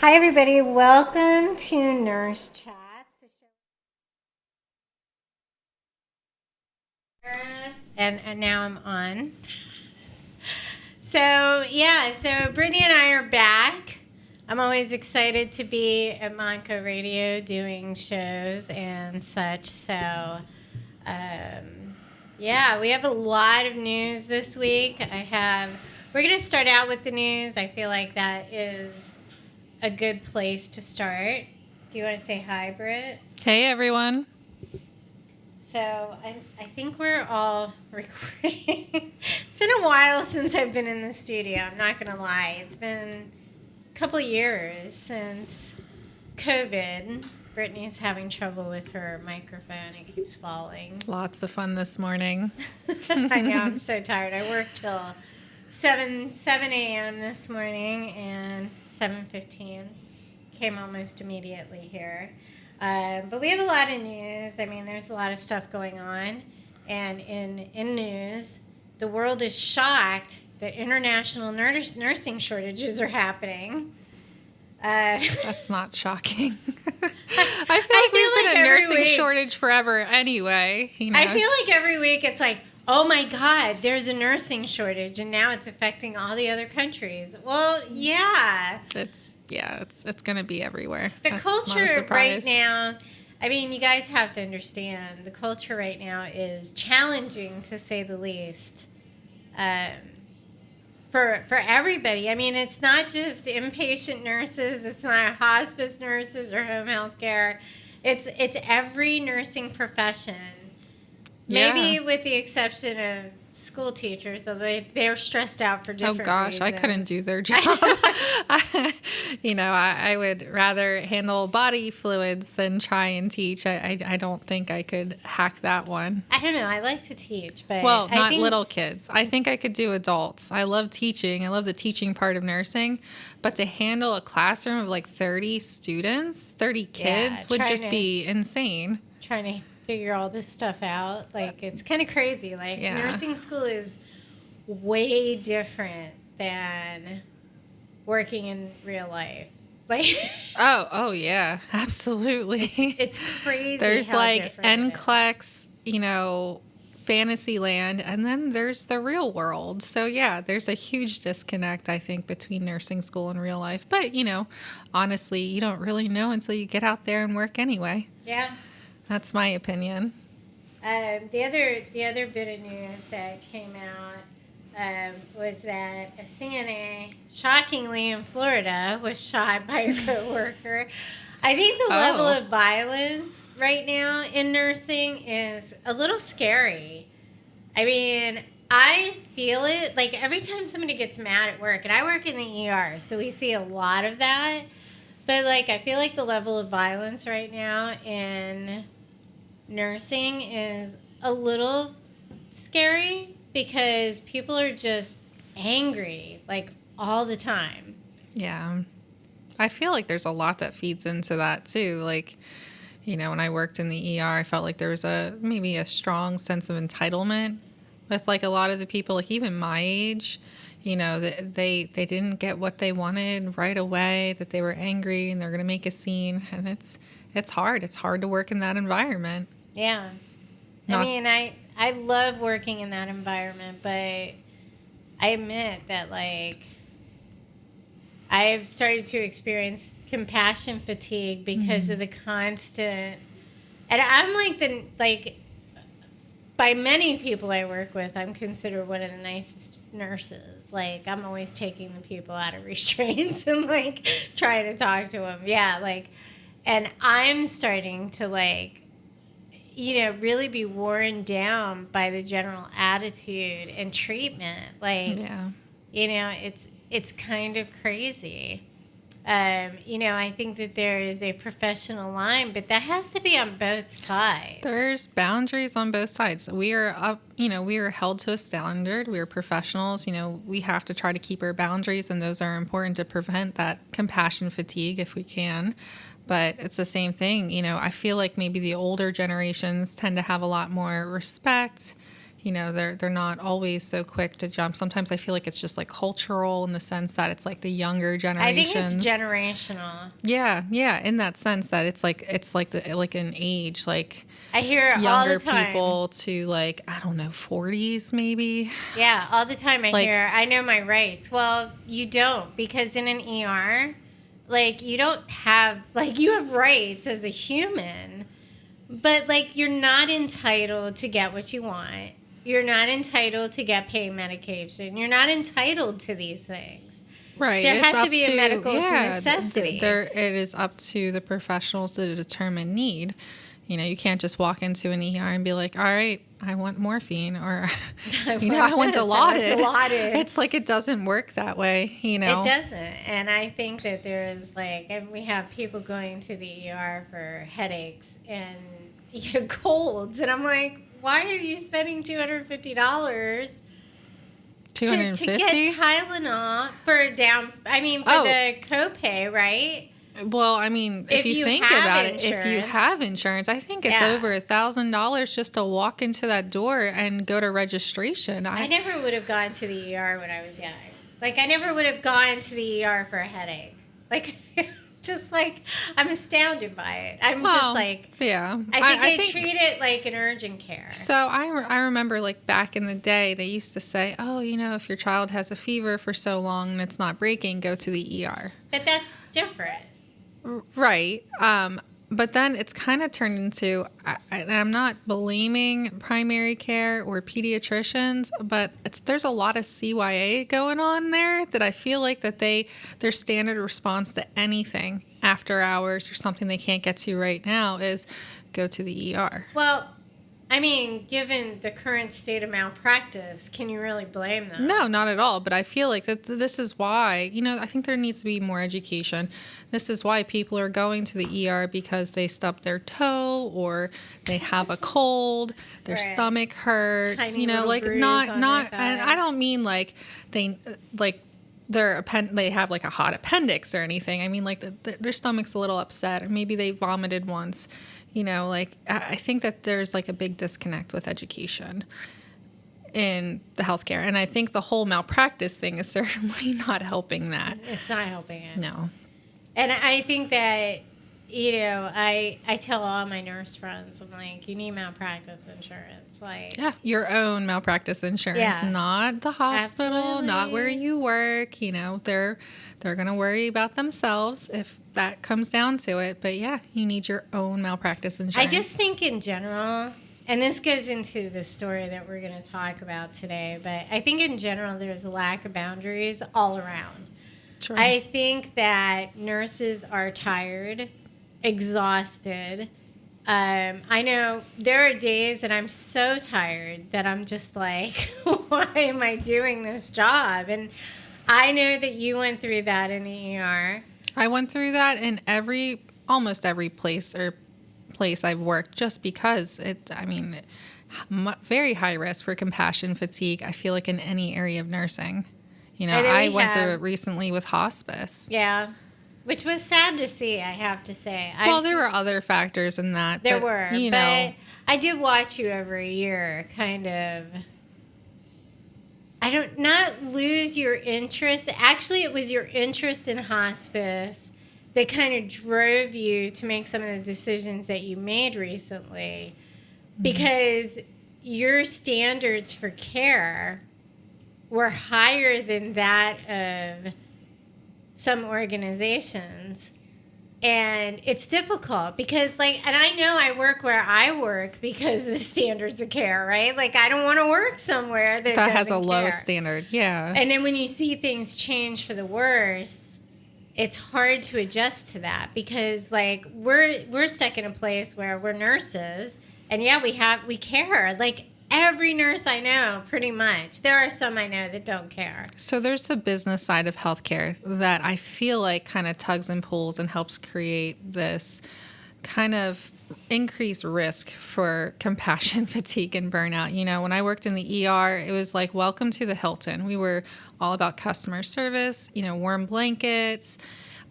Hi, everybody. Welcome to Nurse Chats. And now I'm on. So Brittany and I are back. I'm always excited to be at Monco Radio doing shows and such. We have a lot of news this week. We're going to start out with the news. I feel like that is a good place to start. Do you want to say hi, Britt? Hey, everyone. So I think we're all recording. It's been a while since I've been in the studio. I'm not going to lie. It's been a couple years since COVID. Brittany's having trouble with her microphone. It keeps falling. Lots of fun this morning. I know. I'm so tired. I worked till 7 a.m. this morning and 7:15. Came almost immediately here. But we have a lot of news. I mean, there's a lot of stuff going on. And in news, the world is shocked that international nursing shortages are happening. That's not shocking. I feel like we've been a nursing shortage forever anyway. You know? I feel like every week it's like, oh my God, there's a nursing shortage, and now it's affecting all the other countries. Well, yeah. It's going to be everywhere. The culture right now, I mean, you guys have to understand, the culture right now is challenging, to say the least, for everybody. I mean, it's not just inpatient nurses, it's not hospice nurses or home health care. It's every nursing profession. Maybe with the exception of school teachers, although they're stressed out for different reasons. I couldn't do their job. I would rather handle body fluids than try and teach. I don't think I could hack that one. I don't know. I like to teach, but not little kids. I think I could do adults. I love teaching. I love the teaching part of nursing. But to handle a classroom of like 30 students, 30 kids would just be insane. Trying to figure all this stuff out. Like, it's kind of crazy. Like, nursing school is way different than working in real life. Like, oh yeah, absolutely. It's crazy. There's how like NCLEX, fantasy land, and then there's the real world. So yeah, there's a huge disconnect, I think, between nursing school and real life. But honestly, you don't really know until you get out there and work anyway. Yeah. That's my opinion. The other bit of news that came out was that a CNA, shockingly in Florida, was shot by a coworker. I think the level of violence right now in nursing is a little scary. I mean, I feel it. Like, every time somebody gets mad at work, and I work in the ER, so we see a lot of that. But, like, I feel like the level of violence right now in nursing is a little scary because people are just angry, like, all the time. Yeah. I feel like there's a lot that feeds into that, too. Like, when I worked in the ER, I felt like there was maybe a strong sense of entitlement with, like, a lot of the people, like, even my age. That they didn't get what they wanted right away, that they were angry and they're going to make a scene. And it's hard. It's hard to work in that environment. Yeah. I love working in that environment, but I admit that, like, I've started to experience compassion fatigue because of the constant, and I'm by many people I work with, I'm considered one of the nicest nurses. Like, I'm always taking the people out of restraints and, like, trying to talk to them. Yeah, like, and I'm starting to, like, really be worn down by the general attitude and treatment. Like, it's kind of crazy. I think that there is a professional line, but that has to be on both sides. There's boundaries on both sides. We are we are held to a standard. We are professionals. We have to try to keep our boundaries, and those are important to prevent that compassion fatigue if we can. But it's the same thing. I feel like maybe the older generations tend to have a lot more respect, they're not always so quick to jump. Sometimes I feel like it's just like cultural in the sense that it's like the younger generations. I think it's generational. Yeah, in that sense that it's like an age, like I hear it all younger the time. people to like, I don't know, 40s maybe. Yeah, all the time I Like- hear, I know my rights. Well, you don't, because in an ER, like, you don't have, like, you have rights as a human, but, like, you're not entitled to get what you want. You're not entitled to get pain medication. You're not entitled to these things. Right. There It's has to up be a medical necessity. It is up to the professionals to determine need. You can't just walk into an ER and be like, all right, I want morphine, or, I want Dilaudid. It's like, it doesn't work that way, It doesn't. And I think that there's like, and we have people going to the ER for headaches and colds. And I'm like, why are you spending $250 $250? to get Tylenol for the copay, right? Well, I mean, if you think have about insurance. it, if you have insurance, I think it's over $1,000 just to walk into that door and go to registration. I never would have gone to the ER when I was young. Like, I never would have gone to the ER for a headache. Like, just like, I'm astounded by it. Yeah. I think they treat it like an urgent care. So I remember, like, back in the day, they used to say, oh, if your child has a fever for so long and it's not breaking, go to the ER. But that's different. Right. But then it's kind of turned into, I'm not blaming primary care or pediatricians, but there's a lot of CYA going on there that I feel like that their standard response to anything after hours or something they can't get to right now is go to the ER. Well, I mean, given the current state of malpractice, can you really blame them? No, not at all. But I feel like that this is why, I think there needs to be more education. This is why people are going to the ER because they stubbed their toe or they have a cold, their stomach hurts, Tiny little bruise on their thigh. And I don't mean like they have like a hot appendix or anything. I mean like their stomach's a little upset or maybe they vomited once. I think that there's like a big disconnect with education in the healthcare. And I think the whole malpractice thing is certainly not helping that. It's not helping it. No. And I think that, I tell all my nurse friends, I'm like, you need malpractice insurance. Like, yeah, your own malpractice insurance, not the hospital, Absolutely. not where you work. They're going to worry about themselves if that comes down to it. But yeah, you need your own malpractice insurance. I just think in general, and this goes into the story that we're going to talk about today, but I think in general there's a lack of boundaries all around. Sure. I think that nurses are tired, exhausted. I know there are days that I'm so tired that I'm just like, why am I doing this job? And I know that you went through that in the ER. I went through that in almost every place I've worked just because very high risk for compassion fatigue, I feel like in any area of nursing. I went through it recently with hospice. Yeah. Which was sad to see, I have to say. There were other factors in that. But I did watch you every year, kind of. Not lose your interest. Actually, it was your interest in hospice that kind of drove you to make some of the decisions that you made recently. Mm-hmm. Because your standards for care were higher than that of some organizations. And it's difficult because, and I know I work where I work because of the standards of care, right? Like, I don't want to work somewhere that has a low care. standard, yeah. And then when you see things change for the worse, it's hard to adjust to that because, we're stuck in a place where we're nurses, and we care. Like, every nurse I know, pretty much. There are some I know that don't care. So there's the business side of healthcare that I feel like kind of tugs and pulls and helps create this kind of increased risk for compassion fatigue and burnout. When I worked in the ER, it was like, welcome to the Hilton. We were all about customer service, warm blankets.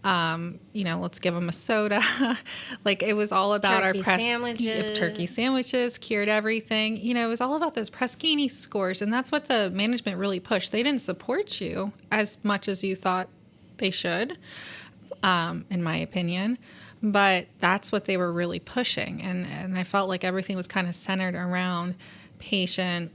Let's give them a soda. Like, it was all about Turkey our sandwiches. turkey sandwiches, cured everything. It was all about those Press-Ganey scores. And that's what the management really pushed. They didn't support you as much as you thought they should, in my opinion. But that's what they were really pushing. And I felt like everything was kind of centered around patient,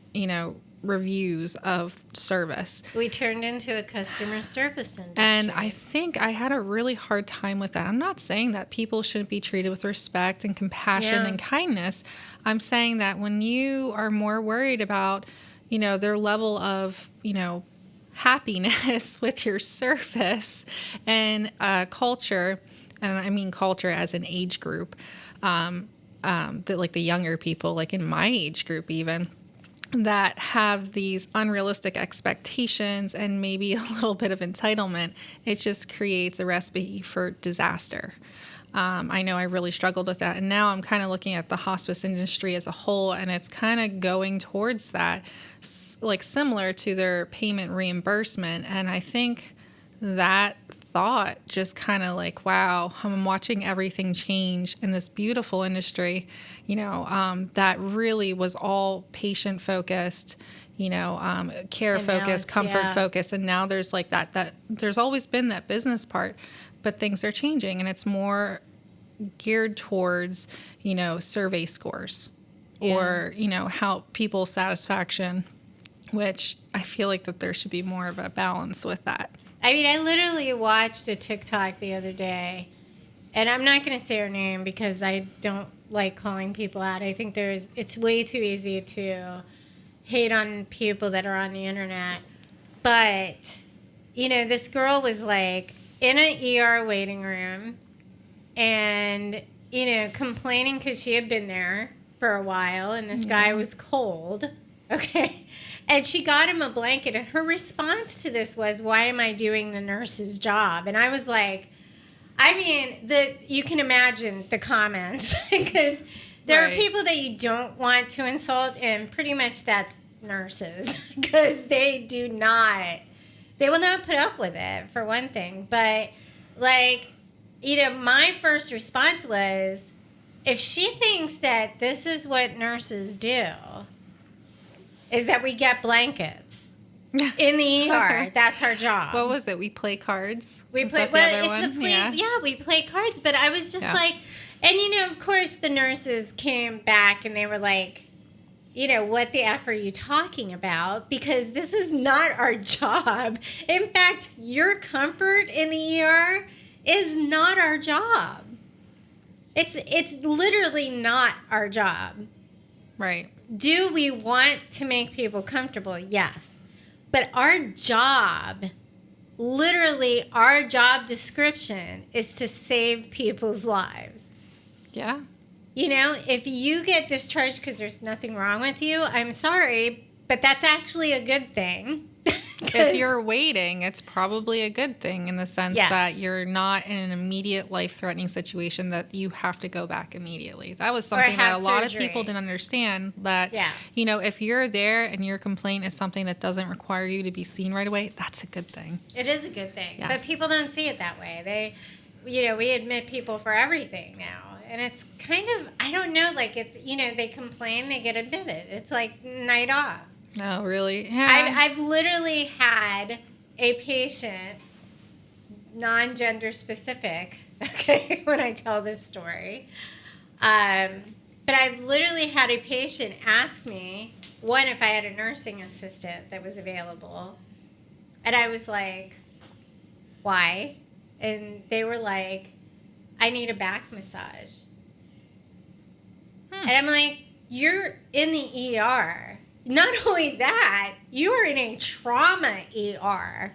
reviews of service. We turned into a customer service industry. And I think I had a really hard time with that. I'm not saying that people shouldn't be treated with respect and compassion and kindness. I'm saying that when you are more worried about, their level of, happiness with your service and culture, and I mean culture as an age group, that like the younger people, like in my age group even, that have these unrealistic expectations and maybe a little bit of entitlement, it just creates a recipe for disaster. I know I really struggled with that. And now I'm kind of looking at the hospice industry as a whole, and it's kind of going towards that, like similar to their payment reimbursement. And I think that thought just kind of like, wow, I'm watching everything change in this beautiful industry, that really was all patient focused, care focused, comfort focused. And now there's like that there's always been that business part, but things are changing and it's more geared towards, survey scores or, how people's satisfaction, which I feel like that there should be more of a balance with that. I mean, I literally watched a TikTok the other day, and I'm not going to say her name because I don't like calling people out. I think it's way too easy to hate on people that are on the internet. But, this girl was like in an ER waiting room and, complaining because she had been there for a while and this guy was cold. Okay. And she got him a blanket, and her response to this was, "Why am I doing the nurse's job?" And I was like, you can imagine the comments because there are people that you don't want to insult, and pretty much that's nurses because they will not put up with it, for one thing. But, my first response was, if she thinks that this is what nurses do, is that we get blankets in the ER. That's our job. What was it? We play cards? We play, we play cards. But I was just like, and of course the nurses came back and they were like, what the F are you talking about? Because this is not our job. In fact, your comfort in the ER is not our job. It's literally not our job. Right. Do we want to make people comfortable? Yes. But our job, literally our job description is to save people's lives. Yeah. If you get discharged because there's nothing wrong with you, I'm sorry, but that's actually a good thing. If you're waiting, it's probably a good thing in the sense that you're not in an immediate life-threatening situation that you have to go back immediately. That was something that a lot of people didn't understand, that, if you're there and your complaint is something that doesn't require you to be seen right away, that's a good thing. It is a good thing. Yes. But people don't see it that way. We admit people for everything now. And it's kind of, I don't know, like it's, they complain, they get admitted. It's like night off. No, really? Yeah. I've literally had a patient, non-gender specific, okay, when I tell this story. But I've literally had a patient ask me, one, if I had a nursing assistant that was available. And I was like, why? And they were like, I need a back massage. And I'm like, you're in the ER. Not only that, you are in a trauma ER.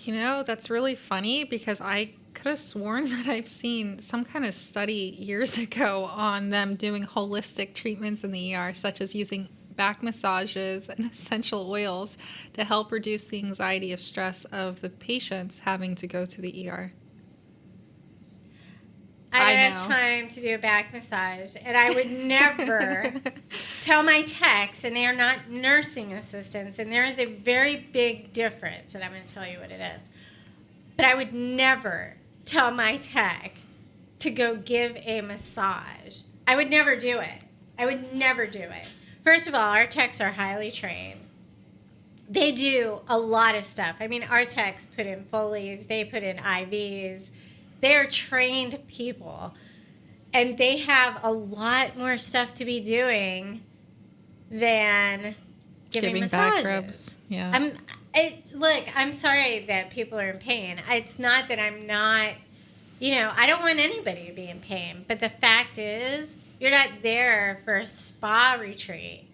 That's really funny because I could have sworn that I've seen some kind of study years ago on them doing holistic treatments in the ER, such as using back massages and essential oils to help reduce the anxiety of stress of the patients having to go to the ER. I don't have time to do a back massage, and I would never tell my techs, and they are not nursing assistants, and there is a very big difference, and I'm going to tell you what it is. But I would never tell my tech to go give a massage. I would never do it. I would never do it. First of all, our techs are highly trained. They do a lot of stuff. I mean, our techs put in Foleys, they put in IVs. They're trained people. And they have a lot more stuff to be doing than giving massages. back rubs. Yeah. Look, I'm sorry that people are in pain. It's not that I'm not, I don't want anybody to be in pain. But the fact is, you're not there for a spa retreat.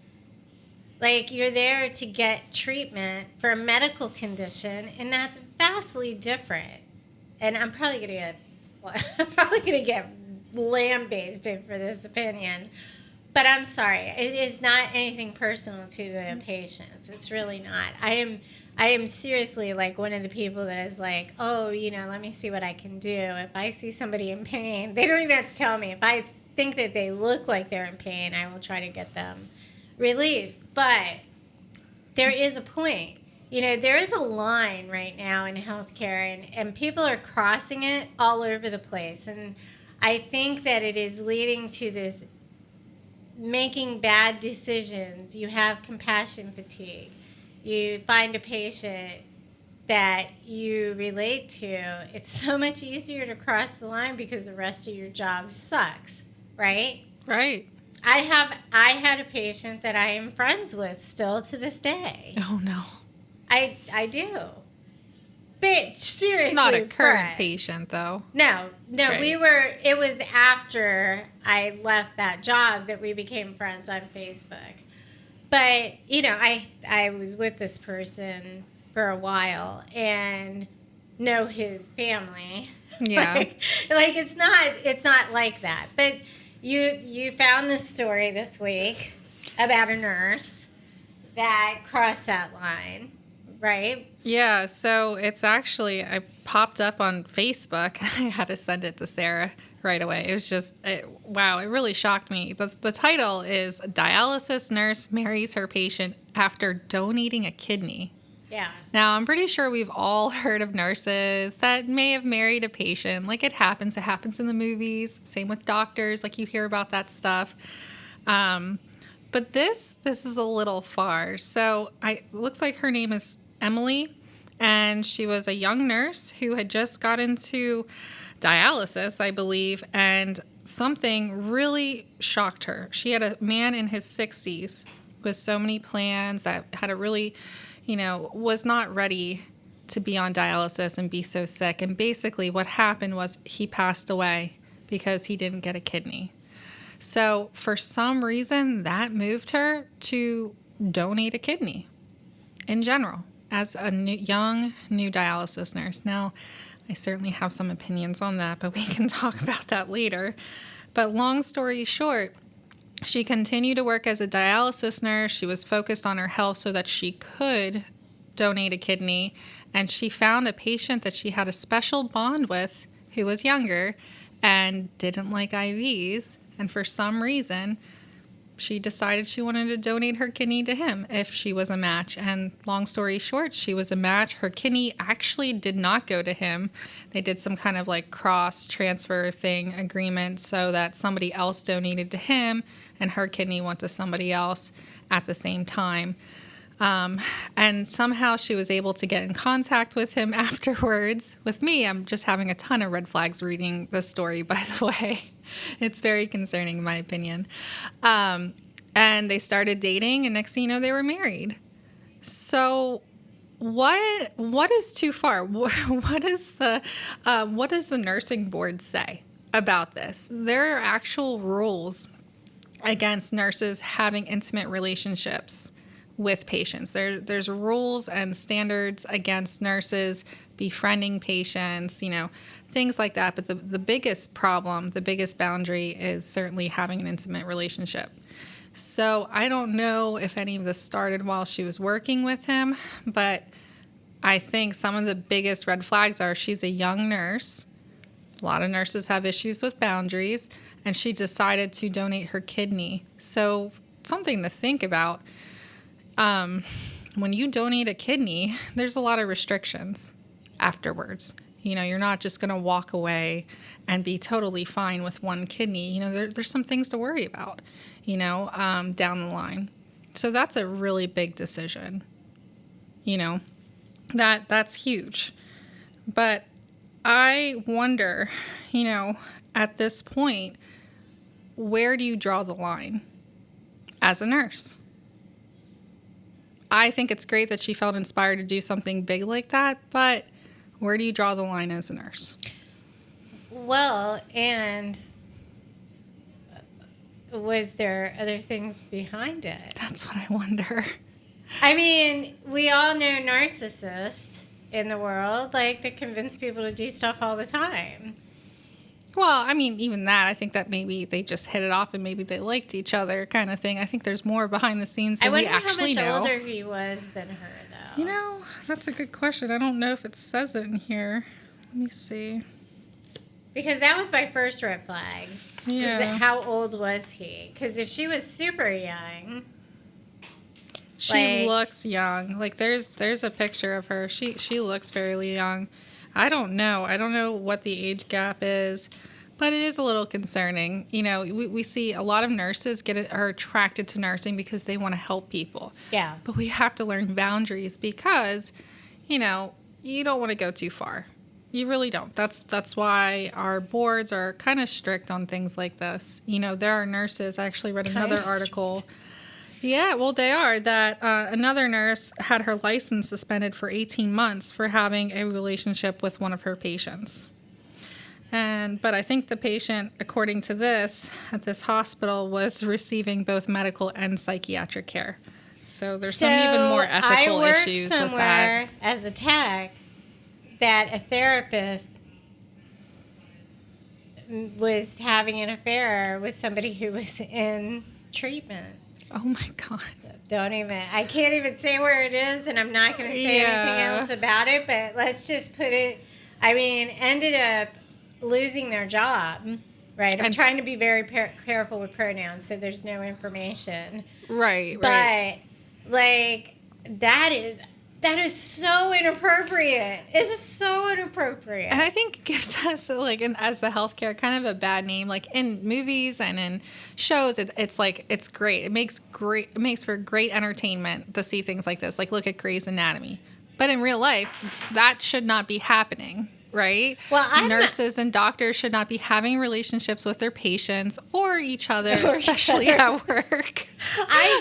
Like, you're there to get treatment for a medical condition, and that's vastly different. And I'm probably going to get lambasted for this opinion. But I'm sorry. It is not anything personal to the patients. It's really not. I am seriously like one of the people that is like, oh, let me see what I can do. If I see somebody in pain, they don't even have to tell me. If I think that they look like they're in pain, I will try to get them relief. But there is a point. There is a line right now in healthcare, and people are crossing it all over the place. And I think that it is leading to this making bad decisions. You have compassion fatigue. You find a patient that you relate to. It's so much easier to cross the line because the rest of your job sucks, right? Right. I had a patient that I am friends with still to this day. Oh, no. I do. Bitch, seriously. Not a current friends. patient, though. No, Right. it was after I left that job that we became friends on Facebook. But, I was with this person for a while and know his family. Yeah. like it's not like that. But you found this story this week about a nurse that crossed that line, right? Yeah, so it's actually, I popped up on Facebook. I had to send it to Sarah right away. It was just, wow, it really shocked me. The title is Dialysis Nurse Marries Her Patient After Donating a Kidney. Yeah. Now, I'm pretty sure we've all heard of nurses that may have married a patient. Like, it happens in the movies. Same with doctors, like you hear about that stuff. But this is a little far. So it looks like her name is Emily, and she was a young nurse who had just got into dialysis, I believe, and something really shocked her. She had a man in his 60s with so many plans that had a really, was not ready to be on dialysis and be so sick. And basically what happened was he passed away because he didn't get a kidney. So for some reason, that moved her to donate a kidney in general as a young new dialysis nurse. Now, I certainly have some opinions on that, but we can talk about that later. But long story short, she continued to work as a dialysis nurse. She was focused on her health so that she could donate a kidney. And she found a patient that she had a special bond with who was younger and didn't like IVs. And for some reason, she decided she wanted to donate her kidney to him if she was a match. And long story short, she was a match. Her kidney actually did not go to him. They did some kind of like cross transfer thing agreement so that somebody else donated to him and her kidney went to somebody else at the same time. And somehow she was able to get in contact with him afterwards. With me, I'm just having a ton of red flags reading the story, by the way. It's very concerning, in my opinion. And they started dating, and next thing you know, they were married. So what is too far? What does the nursing board say about this? There are actual rules against nurses having intimate relationships with patients. There's rules and standards against nurses befriending patients, things like that. But the biggest problem, the biggest boundary is certainly having an intimate relationship. So I don't know if any of this started while she was working with him, but I think some of the biggest red flags are she's a young nurse. A lot of nurses have issues with boundaries, and she decided to donate her kidney. So something to think about. When you donate a kidney, there's a lot of restrictions afterwards. You know, you're not just going to walk away and be totally fine with one kidney. You know, there's some things to worry about, you know, down the line. So that's a really big decision. You know, that's huge. But I wonder, you know, at this point, where do you draw the line as a nurse? I think it's great that she felt inspired to do something big like that, but where do you draw the line as a nurse? Well, and was there other things behind it? That's what I wonder. I mean, we all know narcissists in the world, like, that convince people to do stuff all the time. Well, I mean, even that, I think that maybe they just hit it off and maybe they liked each other kind of thing. I think there's more behind the scenes than we actually know. I wonder how much older he was than her, though. You know, that's a good question. I don't know if it says it in here. Let me see. Because that was my first red flag. Yeah. How old was he? Because if she was super young... She looks young. Like, there's a picture of her. She looks fairly young. I don't know. I don't know what the age gap is, but it is a little concerning. You know, we see a lot of nurses are attracted to nursing because they want to help people. Yeah. But we have to learn boundaries because, you know, you don't want to go too far. You really don't. That's why our boards are kind of strict on things like this. You know, there are nurses. I actually read another article. Yeah, well, they are. That another nurse had her license suspended for 18 months for having a relationship with one of her patients. But I think the patient, according to this, at this hospital, was receiving both medical and psychiatric care. So there's some even more ethical issues with that. I worked somewhere as a tech that a therapist was having an affair with somebody who was in treatment. Oh my God. I can't even say where it is, and I'm not going to say anything else about it, but let's just put it, ended up losing their job, right? I'm trying to be very careful with pronouns, so there's no information. Right. But, like, that is so inappropriate. It's so inappropriate. And I think it gives us, like, as the healthcare, kind of a bad name. Like, in movies and in shows, it's like, it's great. It makes for great entertainment to see things like this. Like, look at Grey's Anatomy. But in real life, that should not be happening, right? Well, nurses and doctors should not be having relationships with their patients or each other, especially at work.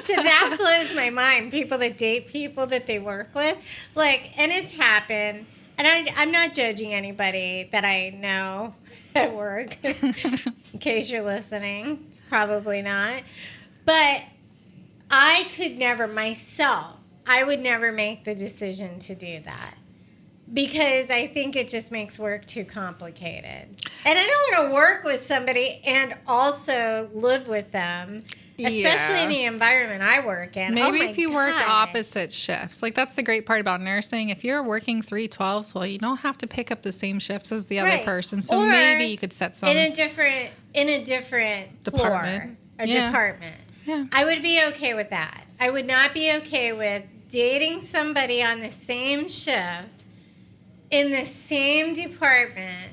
So that blows my mind. People that date people that they work with, like, and it's happened. And I'm not judging anybody that I know at work. In case you're listening, probably not. But I could never myself. I would never make the decision to do that. Because I think it just makes work too complicated. And I don't want to work with somebody and also live with them, especially in the environment I work in. Maybe if you work opposite shifts. Like, that's the great part about nursing. If you're working 3/12s, well, you don't have to pick up the same shifts as the other person. So or maybe you could set some... In a different department. Department. Yeah. I would be okay with that. I would not be okay with dating somebody on the same shift in the same department.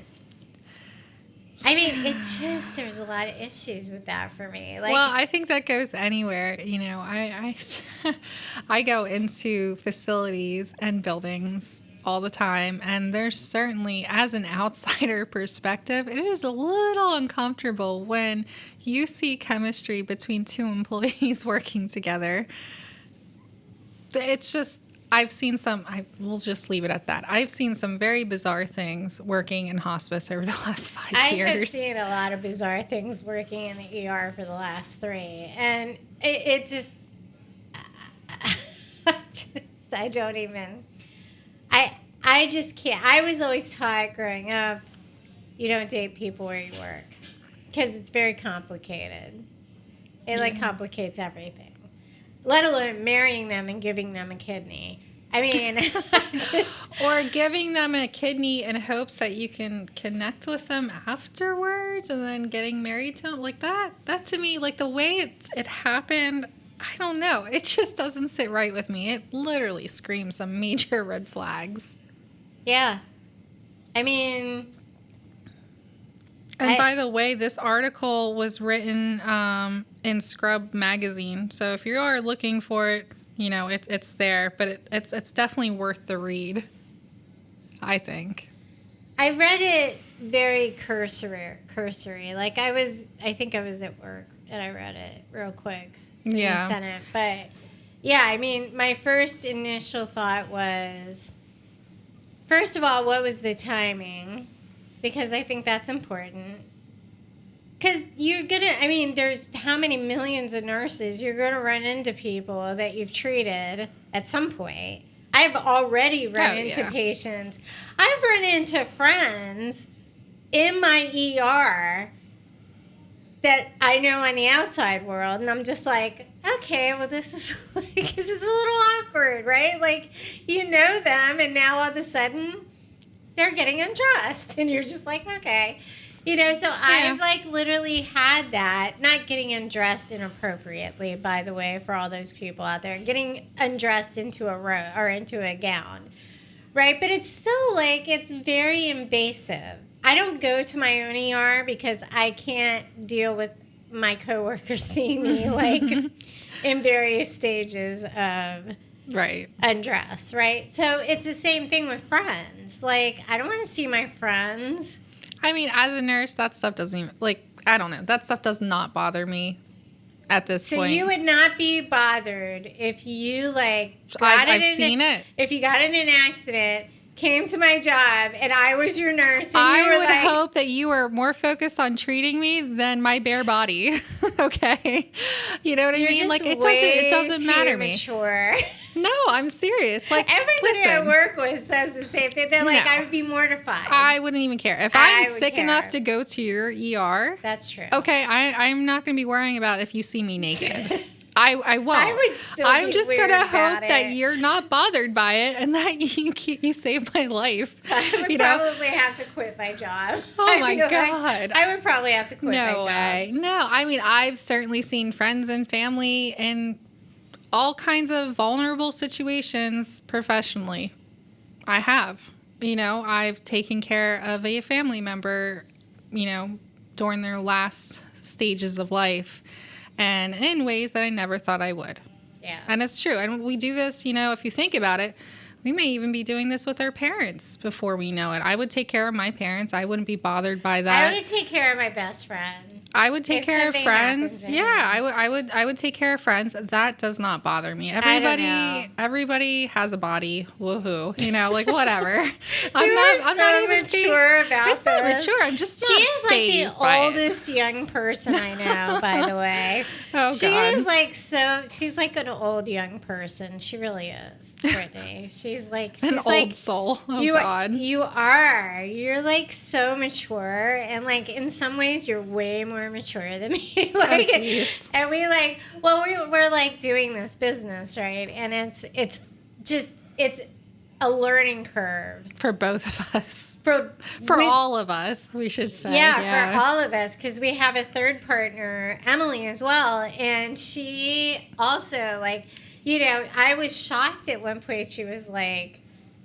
I mean, it's just, there's a lot of issues with that for me. Like, well, I think that goes anywhere. You know, I go into facilities and buildings all the time, and there's certainly, as an outsider perspective, it is a little uncomfortable when you see chemistry between two employees working together. It's just... we'll just leave it at that. I've seen some very bizarre things working in hospice over the last 5 years. I have seen a lot of bizarre things working in the ER for the last 3. And it just, I don't even, I just can't. I was always taught growing up, you don't date people where you work. Because it's very complicated. It, complicates everything. Let alone marrying them and giving them a kidney. I mean, Or giving them a kidney in hopes that you can connect with them afterwards and then getting married to them. Like, that to me, like, the way it happened, I don't know. It just doesn't sit right with me. It literally screams some major red flags. Yeah. I mean, And by the way, this article was written in Scrub magazine. So if you are looking for it, you know, it's there, but it's definitely worth the read, I think. I read it very cursory. Like I think I was at work and I read it real quick. And Yeah. sent it. But yeah, I mean, my first initial thought was, first of all, what was the timing? Because I think that's important. Because there's how many millions of nurses you're going to run into people that you've treated at some point. I've already run into patients. I've run into friends in my ER that I know in the outside world, and I'm just like, okay, well, this is like, this is a little awkward, right? Like, you know them, and now all of a sudden, they're getting undressed, and you're just like, okay. You know, so I've like literally had that, not getting undressed inappropriately, by the way, for all those people out there, getting undressed into a robe or into a gown, right? But it's still like, it's very invasive. I don't go to my own ER because I can't deal with my coworkers seeing me like in various stages of undress, right? So it's the same thing with friends. Like, I don't want to see my friends. I mean, as a nurse, that stuff doesn't even, like, I don't know. That stuff does not bother me at this point. So you would not be bothered if you, like, I've seen it. If you got in an accident, came to my job, and I was your nurse, and I would hope that you were more focused on treating me than my bare body. Okay? You know what I mean? Like, it doesn't matter me. Mature. No, I'm serious. Like, everybody I work with says the same thing. They're like, I would be mortified. I wouldn't even care. If I'm sick enough to go to your ER. That's true. Okay, I'm not going to be worrying about if you see me naked. I won't. I would still I'm just going to hope that you're not bothered by it and that you saved my life. I would probably have to quit my job. Oh, my God. I would probably have to quit my job. No way. No, I mean, I've certainly seen friends and family in all kinds of vulnerable situations professionally. I have. You know, I've taken care of a family member, you know, during their last stages of life. And in ways that I never thought I would. Yeah. And it's true. And we do this, you know, if you think about it, we may even be doing this with our parents before we know it. I would take care of my parents. I wouldn't be bothered by that. I would take care of my best friend. I would take care of friends. Yeah, I would take care of friends. That does not bother me. Everybody has a body. Woohoo. You know, like whatever. I'm not even mature about this. It's not mature. I'm just not She is like the oldest young person I know, by the way. Oh, she God. is like she's like an old young person. She really is, Brittany. She's like an old soul. Oh, God. You are. You're like so mature, and like in some ways you're way more mature than me. Like, and we like, well, we're like doing this business, right? And it's a learning curve for both of us. For all of us, we should say. Yeah, for all of us, because we have a third partner, Emily, as well, and she also like, you know, I was shocked at one point. She was like,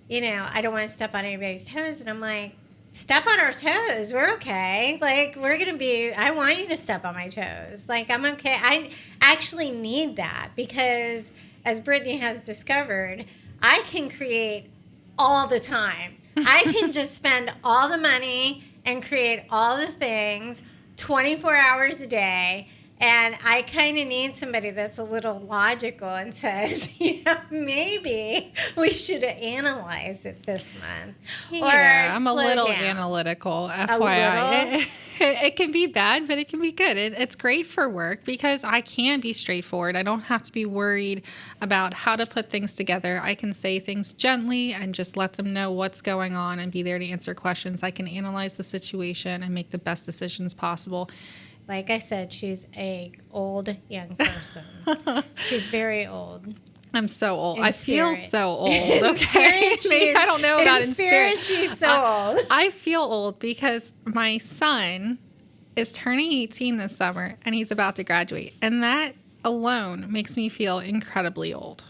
you know, I don't want to step on anybody's toes, and I'm like, step on our toes. We're okay. Like, I want you to step on my toes. Like, I'm okay. I actually need that because, as Brittany has discovered, I can create all the time. I can just spend all the money and create all the things 24 hours a day. And I kind of need somebody that's a little logical and says, you know, maybe we should analyze it this month. Yeah, I'm a little analytical, FYI. It can be bad, but it can be good. It's great for work because I can be straightforward. I don't have to be worried about how to put things together. I can say things gently and just let them know what's going on and be there to answer questions. I can analyze the situation and make the best decisions possible. Like I said, she's a old young person. She's very old. I'm so old. I feel so old. In spirit, I don't know about in spirit. She's so old. I feel old because my son is turning 18 this summer, and he's about to graduate. And that alone makes me feel incredibly old.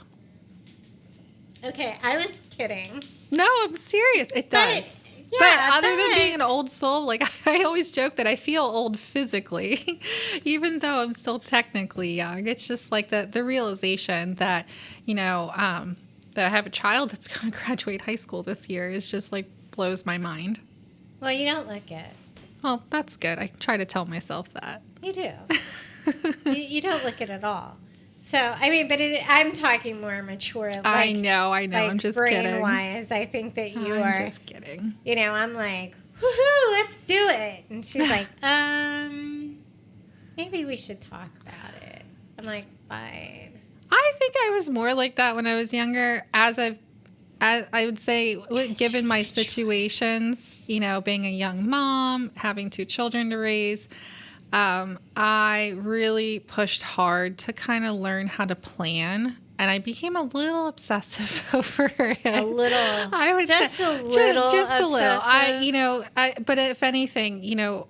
Okay, I was kidding. No, I'm serious. It does. Yeah, But other than being an old soul, like I always joke that I feel old physically, even though I'm still technically young. It's just like the realization that, that I have a child that's going to graduate high school this year is just like blows my mind. Well, you don't look it. Well, that's good. I try to tell myself that. You do. you don't look it at all. So, I mean, but I'm talking more mature. Like, I know. Like I'm just kidding. brain-wise, I think that you I'm are. just kidding. I'm like, woohoo, let's do it. And she's like, maybe we should talk about it. I'm like, fine. I think I was more like that when I was younger. As I would say, given my situations, being a young mom, having 2 children to raise, I really pushed hard to kind of learn how to plan. And I became a little obsessive over it. A little. I would just say, a little. Just a little. Obsessive. But if anything,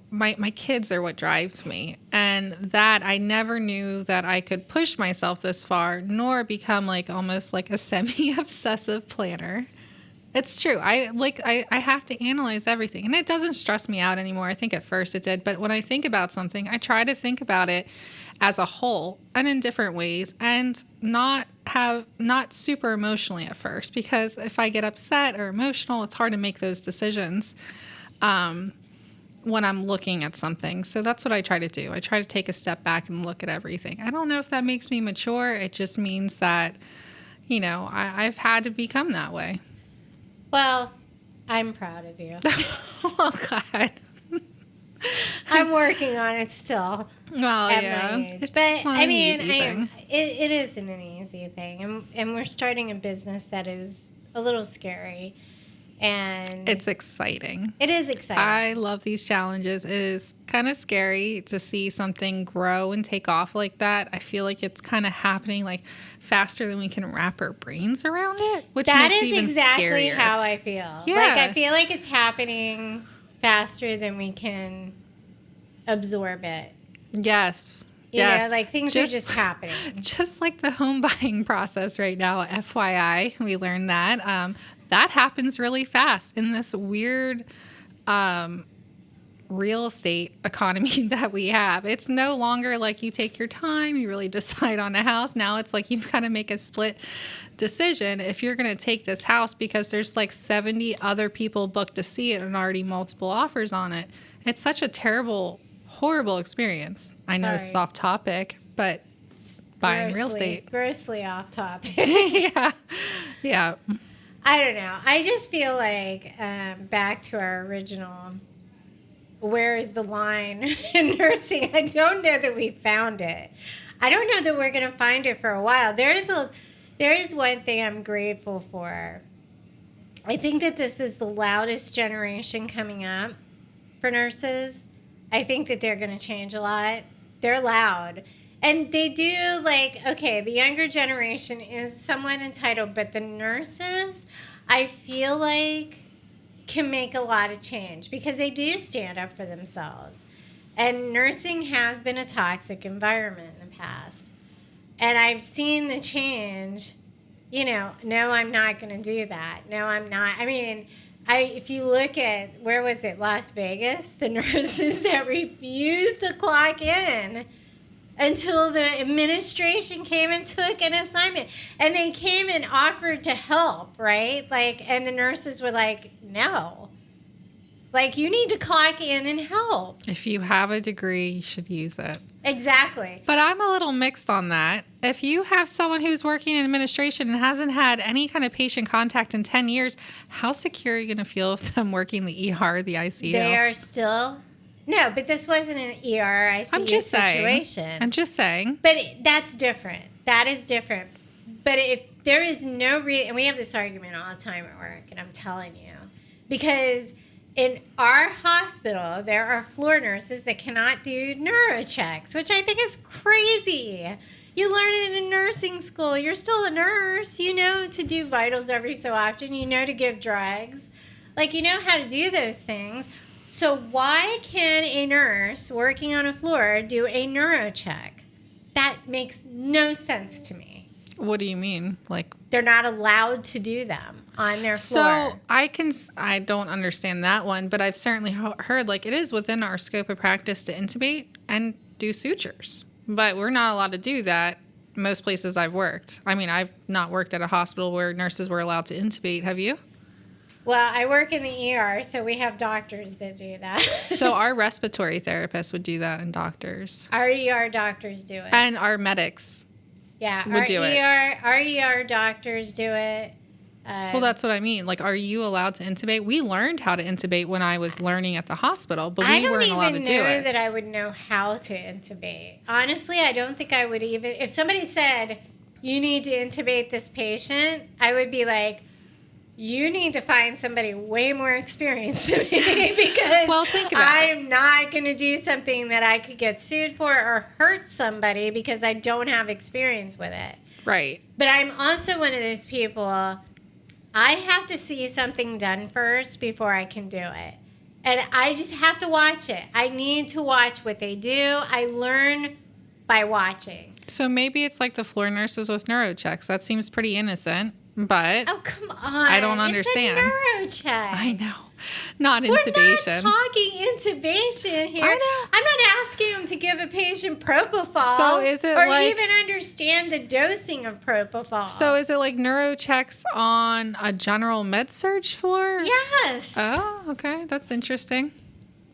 my kids are what drives me. And that I never knew that I could push myself this far, nor become like almost like a semi-obsessive planner. It's true. I have to analyze everything, and it doesn't stress me out anymore. I think at first it did, but when I think about something, I try to think about it as a whole and in different ways, and not super emotionally at first, because if I get upset or emotional, it's hard to make those decisions when I'm looking at something. So that's what I try to do. I try to take a step back and look at everything. I don't know if that makes me mature. It just means that, I've had to become that way. Well, I'm proud of you. Oh, God. I'm working on it still. Well, at yeah. my age. It's But not I an mean, easy thing. it isn't an easy thing, and we're starting a business that is a little scary, and It's exciting. it is exciting. I love these challenges. It is kind of scary to see something grow and take off like that. I feel like it's kind of happening like faster than we can wrap our brains around it, which That makes it is even exactly scarier. how I feel. Yeah. Like I feel like it's happening faster than we can absorb it. Yes. You yes. know, like things are just happening. Just like the home buying process right now, FYI, we learned that. That happens really fast in this weird real estate economy that we have. It's no longer like you take your time, you really decide on a house. Now it's like you've got to make a split decision if you're going to take this house because there's like 70 other people booked to see it and already multiple offers on it. It's such a terrible, horrible experience. I know it's off topic, but buying real estate. Grossly off topic. Yeah. Yeah. I don't know. I just feel like back to our original, where is the line in nursing? I don't know that we found it. I don't know that we're going to find it for a while. There is one thing I'm grateful for. I think that this is the loudest generation coming up for nurses. I think that they're going to change a lot. They're loud. And they do, like, okay, the younger generation is somewhat entitled, but the nurses, I feel like, can make a lot of change because they do stand up for themselves. And nursing has been a toxic environment in the past. And I've seen the change, no, I'm not going to do that. No, I'm not. I mean, if you look at, where was it, Las Vegas, the nurses that refused to clock in until the administration came and took an assignment. And they came and offered to help, right? Like, and the nurses were like, no. Like, you need to clock in and help. If you have a degree, you should use it. Exactly. But I'm a little mixed on that. If you have someone who's working in administration and hasn't had any kind of patient contact in 10 years, how secure are you going to feel with them working the ER or the ICU? They are still... No, but this wasn't an ER ICU situation. I'm just saying. But that's different. That is different. But if there is no reason... And we have this argument all the time at work, and I'm telling you. Because in our hospital, there are floor nurses that cannot do neuro checks, which I think is crazy. You learn it in nursing school. You're still a nurse. You know to do vitals every so often. You know to give drugs. Like, you know how to do those things. So why can a nurse working on a floor do a neuro check? That makes no sense to me. What do you mean? Like, They're not allowed to do them on their floor. so I don't understand that one, but I've certainly heard like it is within our scope of practice to intubate and do sutures, but we're not allowed to do that. Most places I've worked. I mean, I've not worked at a hospital where nurses were allowed to intubate. Have you? Well, I work in the ER, so we have doctors that do that. So our respiratory therapists would do that, and doctors. Our ER doctors do it. And our medics. Yeah, would do it. Our ER doctors do it. Well, that's what I mean. Like, are you allowed to intubate? We learned how to intubate when I was learning at the hospital, but we weren't allowed to do it. I don't even know that I would know how to intubate. Honestly, I don't think I would even. If somebody said, you need to intubate this patient, I would be like, you need to find somebody way more experienced than me because Well, think about I'm not going to do something that I could get sued for or hurt somebody because I don't have experience with it. Right. But I'm also one of those people, I have to see something done first before I can do it. And I just have to watch it. I need to watch what they do. I learn by watching. So maybe it's like the floor nurses with neurochecks. That seems pretty innocent, but Oh, come on. I don't understand. It's a neurocheck. I know. Not We're intubation. not talking intubation here. I know. I'm not asking them to give a patient propofol. So is it or like- even understand the dosing of propofol. So is it like neurochecks on a general med surg floor? yes. Oh, okay. That's interesting.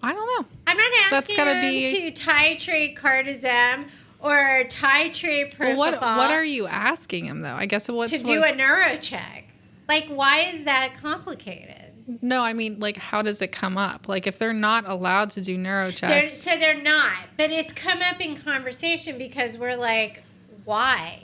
I don't know. I'm not That's asking gotta them be- to titrate cardizem or titrate propofol Well, what are you asking him though? I guess what's to do a neurocheck. Like, why is that complicated? No, I mean, like, how does it come up? Like, if they're not allowed to do neurochecks. So they're not. But it's come up in conversation because we're like, why?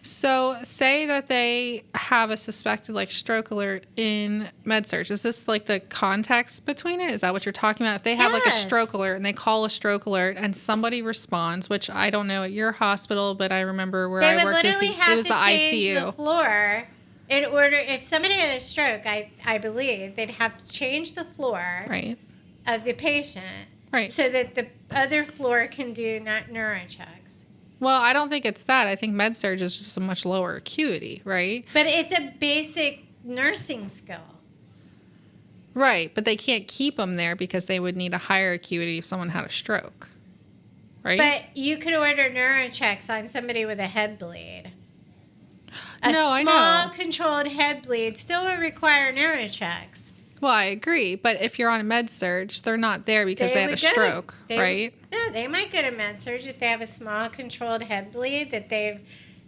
So, say that they have a suspected, like, stroke alert in MedSurg. Is this, like, the context between it? Is that what you're talking about? If they have, like, a Yes. stroke alert and they call a stroke alert and somebody responds, which I don't know at your hospital, but I remember where They I would worked, literally it have was to the change ICU. the floor in order, if somebody had a stroke, I believe, they'd have to change the floor Right. of the patient Right. so that the other floor can do neurochecks. Well, I don't think it's that. I think MedSurg is just a much lower acuity, right? But it's a basic nursing skill. Right, but they can't keep them there because they would need a higher acuity if someone had a stroke, right? But you could order neurochecks on somebody with a head bleed. A No, I small know. controlled head bleed still would require neurochecks. Well, I agree, but if you're on MedSurg, they're not there because they had a would go to- stroke, they- right? No, they might go to MedSurg if they have a small controlled head bleed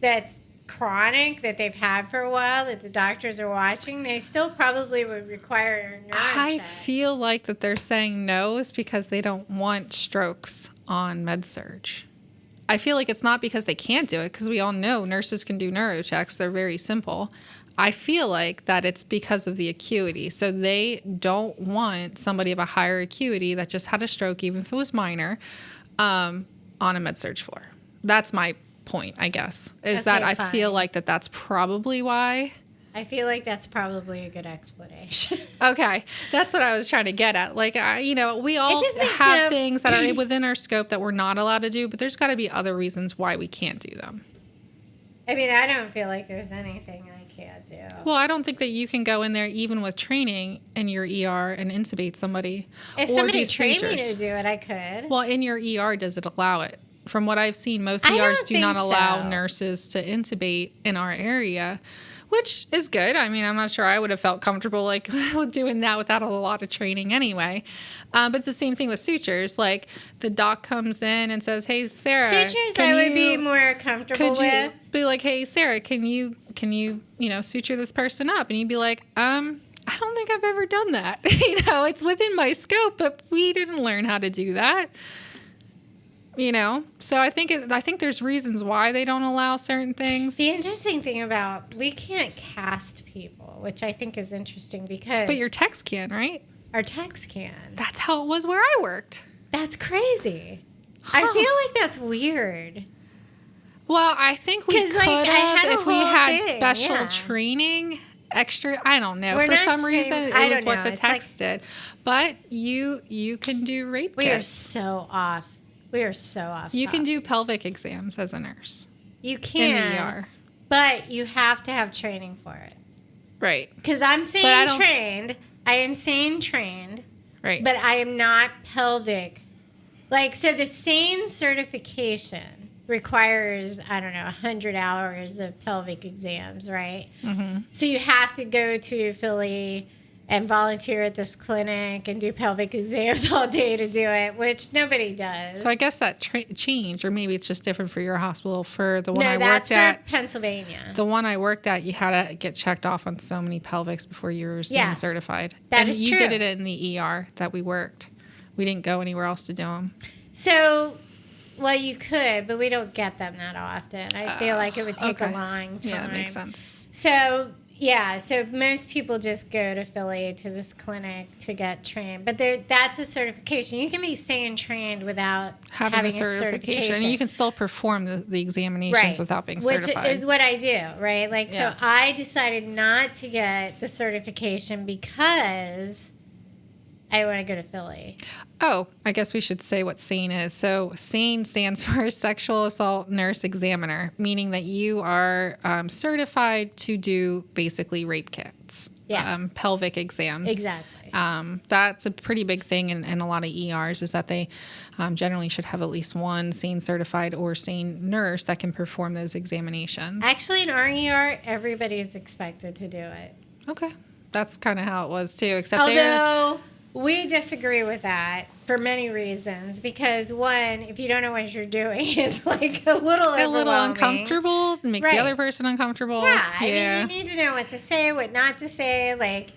that's chronic, that they've had for a while, that the doctors are watching. They still probably would require neurochecks. I feel like that they're saying no is because they don't want strokes on MedSurg. I feel like it's not because they can't do it, because we all know nurses can do neurochecks. They're very simple. I feel like that it's because of the acuity. So they don't want somebody of a higher acuity that just had a stroke, even if it was minor, on a med-surg floor. That's my point, I guess, is Okay, that I fine. feel like that's probably why. I feel like that's probably a good explanation. Okay, that's what I was trying to get at. Like, we all just makes have no- things that are within our scope that we're not allowed to do, but there's got to be other reasons why we can't do them. I mean, I don't feel like there's anything I can't do. Well, I don't think that you can go in there even with training in your ER and intubate somebody. If or somebody do trained me sutures. to do it, I could. Well, in your ER, does it allow it? From what I've seen, most I ERs don't do not think allow so. nurses to intubate in our area, which is good. I mean, I'm not sure I would have felt comfortable like doing that without a lot of training anyway. But the same thing with sutures. Like the doc comes in and says, "Hey, Sarah, Sutures, can I would you- be more comfortable could you with. be like, hey, Sarah, can you suture this person up?" And you'd be like, I don't think I've ever done that. It's within my scope, but we didn't learn how to do that. So I think there's reasons why they don't allow certain things. The interesting thing about we can't cast people, which I think is interesting because But your techs can, right? our techs can. That's how it was where I worked. That's crazy. I Huh. feel like that's weird. Well, I think we 'Cause, could like, I have had a if we whole had thing, special yeah. training. Extra, I don't know. We're For not some reason, trained- it I was don't what know. the It's like- text did. But you can do rape We are kits. so off. We are so off. You can topic. do pelvic exams as a nurse You in can. the ER. but you have to have training for it. Right. Because I'm saying trained. I am saying trained. Right. But I am not pelvic. Like, so the SANE certification requires, I don't know, 100 hours of pelvic exams, right? Mm-hmm. So you have to go to Philly and volunteer at this clinic and do pelvic exams all day to do it, which nobody does. So I guess that changed, or maybe it's just different for your hospital. For the one I that's worked at, Pennsylvania. The one I worked at, you had to get checked off on so many pelvics before you were SANE certified. That is you true. did it in the ER that we worked. We didn't go anywhere else to do them. So, well, you could, but we don't get them that often. I feel like it would take a long time. Yeah, that makes sense. So, yeah, so most people just go to Philly to this clinic to get trained. But that's a certification. You can be SANE trained without having a certification. And you can still perform the examinations without being certified. Which is what I do, right? Like, so I decided not to get the certification because I want to go to Philly. Oh, I guess we should say what SANE is. So SANE stands for Sexual Assault Nurse Examiner, meaning that you are certified to do basically rape kits, pelvic exams. Exactly. That's a pretty big thing in a lot of ERs is that they generally should have at least one SANE certified or SANE nurse that can perform those examinations. Actually, in our ER, everybody is expected to do it. Okay. That's kind of how it was too, Although we disagree with that for many reasons. Because one, if you don't know what you're doing, it's like a little uncomfortable. It makes the other person uncomfortable. Yeah, I mean, you need to know what to say, what not to say. Like,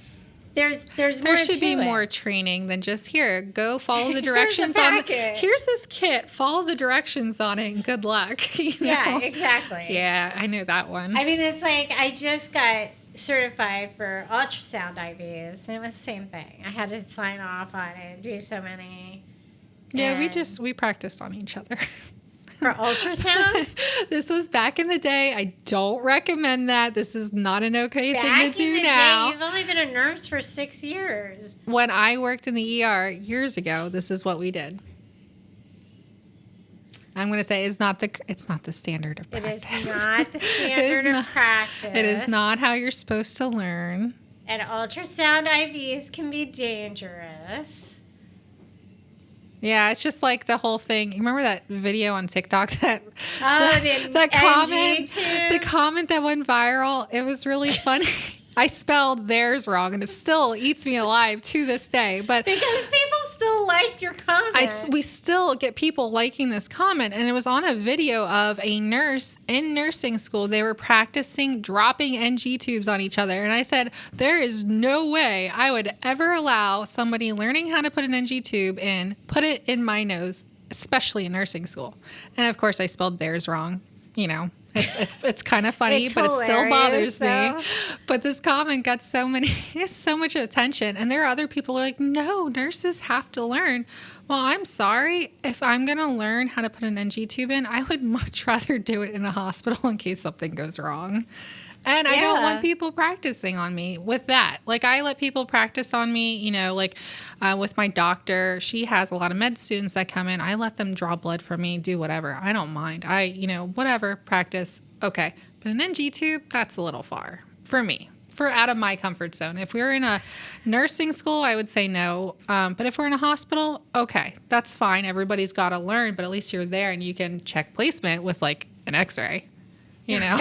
there's more to it. There should be more training than just here. Go follow the directions on here's this kit. Follow the directions on it, and good luck. You know? Yeah, exactly. Yeah, I know that one. I mean, it's like I just got certified for ultrasound IVs, and it was the same thing. I had to sign off on it, do so many. Yeah, we practiced on each other. For ultrasound? This was back in the day. I don't recommend that. This is not an okay thing to do now. You've only been a nurse for 6 years. When I worked in the ER years ago, this is what we did. I'm going to say it's not the standard of practice. It is not the standard of practice. It is not how you're supposed to learn. And ultrasound IVs can be dangerous. Yeah, it's just like the whole thing. You remember that video on TikTok that the comment that went viral? It was really funny. I spelled theirs wrong, and it still eats me alive to this day. But because people still like your comment. We still get people liking this comment, and it was on a video of a nurse in nursing school. They were practicing dropping NG tubes on each other, and I said, there is no way I would ever allow somebody learning how to put an NG tube in, put it in my nose, especially in nursing school. And of course, I spelled theirs wrong, you know. It's kind of funny, but it still bothers me. But this comment got so much attention. And there are other people who are like, no, nurses have to learn. Well, I'm sorry. If I'm going to learn how to put an NG tube in, I would much rather do it in a hospital in case something goes wrong. And I don't want people practicing on me with that. Like, I let people practice on me, you know, like with my doctor. She has a lot of med students that come in. I let them draw blood from me, do whatever. I don't mind. Whatever, practice. Okay. But an NG tube, that's a little far for me, for out of my comfort zone. If we're in a nursing school, I would say no. But if we're in a hospital, okay, that's fine. Everybody's got to learn, but at least you're there and you can check placement with like an x-ray. You know,